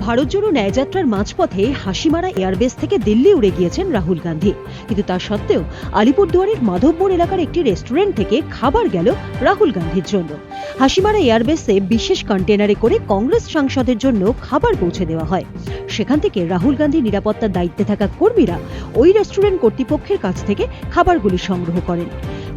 ভারত জোড়ো ন্যায়যাত্রার মাঝপথে হাসিমারা এয়ারবেস থেকে দিল্লি উড়ে গিয়েছেন রাহুল গান্ধী, কিন্তু তা সত্ত্বেও আলিপুরদুয়ারের মাধবপুর এলাকার একটি রেস্টুরেন্ট থেকে খাবার গেল রাহুল গান্ধীর জন্য। হাসিমারা এয়ারবেসে বিশেষ কন্টেনারে করে কংগ্রেস সাংসদের জন্য খাবার পৌঁছে দেওয়া হয়। সেখান থেকে রাহুল গান্ধী নিরাপত্তার দায়িত্বে থাকা কর্মীরা ওই রেস্টুরেন্ট কর্তৃপক্ষের কাছ থেকে খাবারগুলি সংগ্রহ করেন।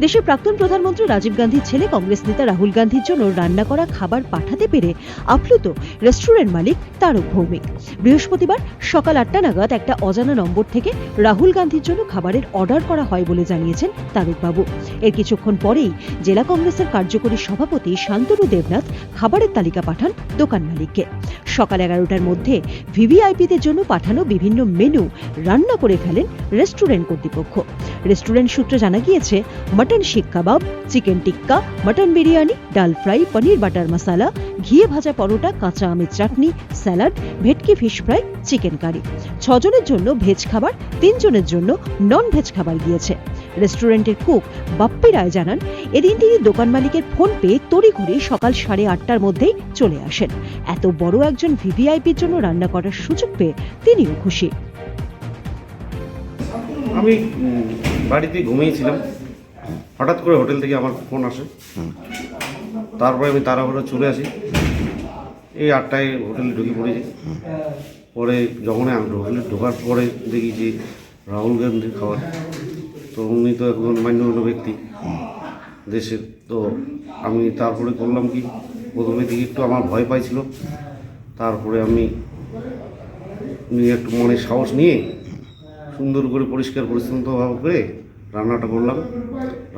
দেশের প্রাক্তন প্রধানমন্ত্রী রাজীব গান্ধীর ছেলে কংগ্রেস নেতা রাহুল গান্ধীর জন্য রান্না করা খাবার পাঠাতে পেরে আপ্লুত রেস্টুরেন্ট মালিক তারক ভৌমিক। বৃহস্পতিবার সকাল 8টা নাগাদ একটা অজানা নম্বর থেকে রাহুল গান্ধীর জন্য খাবারের অর্ডার করা হয় বলে জানিয়েছেন তারকবাবু। এর কিছুক্ষণ পরেই জেলা কংগ্রেসের কার্যকরী সভাপতি শান্তনু দেবনাথ খাবারের তালিকা পাঠান দোকান মালিককে। সকাল 11টার মধ্যে ভিভিআইপিদের জন্য পাঠানো বিভিন্ন মেনু রান্না করে ফেলেন রেস্টুরেন্ট কর্তৃপক্ষ। রেস্টুরেন্ট সূত্রে জানা গিয়েছে মটন শিক কাবাব, চিকেন টিক্কা, মটন বিরিয়ানি, ডাল ফ্রাই, পনির বাটার মশালা, ঘিয়ে ভাজা পরোটা, কাঁচা আমের চাটনি, স্যালাড, ভেটকি ফিশ ফ্রাই, চিকেন কারি। 6 জনের জন্য ভেজ খাবার, 3 জনের জন্য নন ভেজ খাবার গিয়েছে। রেস্টুরেন্টের কুক বাপ্পি রায় জানান, এদিন তিনি দোকান মালিকের ফোন পেয়ে তড়িঘড়ি সকাল 8:30টার মধ্যেই চলে আসেন। এত বড় একজন ভিভিআইপির জন্য রান্না করার সুযোগ পেয়ে তিনিও খুশি। আমি বাড়িতে ঘুমিয়েছিলাম, হঠাৎ করে হোটেল থেকে আমার ফোন আসে। তারপরে আমি তাড়াহুড়ো চলে আসি। এই 8টায় হোটেলে ঢুকে পড়েছি। পরে যখন আমি হোটেলে ঢোকার পরে দেখি যে রাহুল গান্ধীর খাবার। তো উনি তো একজন মান্যগণ্য ব্যক্তি দেশের। তো আমি তারপরে করলাম কি, প্রথমে দিকে একটু আমার ভয় পাইছিল। তারপরে আমি একটু মনে সাহস নিয়ে সুন্দর করে পরিষ্কার পরিচ্ছন্নভাবে করে রান্নাটা করলাম।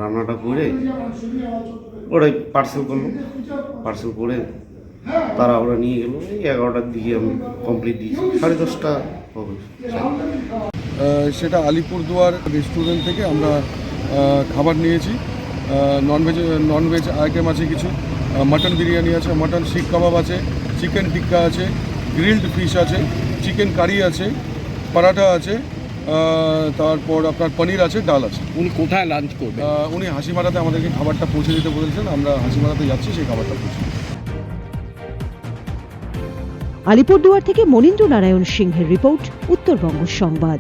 রান্নাটা করে ওরাই পার্সেল করলাম। পার্সেল করে তারা ওরা নিয়ে গেল। এই 11টার দিকে আমি কমপ্লিট দিয়েছি, 10:30টা হবে। সেটা আলিপুরদুয়ার রেস্টুরেন্ট থেকে আমরা খাবার নিয়েছি। ননভেজ আইটেম আছে কিছু, মটন বিরিয়ানি আছে, মটন শিক কাবাব আছে, চিকেন টিক্কা আছে, গ্রিলড ফিশ আছে, চিকেন কারি আছে, পরাঠা আছে, তারপর আপনার পনির আছে, ডাল আছে। উনি কোথায় লাঞ্চ করবেন? উনি হাসিমারাতে আমাদেরকে খাবারটা পৌঁছে দিতে বলেছেন। আমরা হাসিমারাতে যাচ্ছি সেই খাবারটা পৌঁছে। আলিপুরদুয়ার থেকে মনীন্দ্র নারায়ণ সিংহের রিপোর্ট, উত্তরবঙ্গ সংবাদ।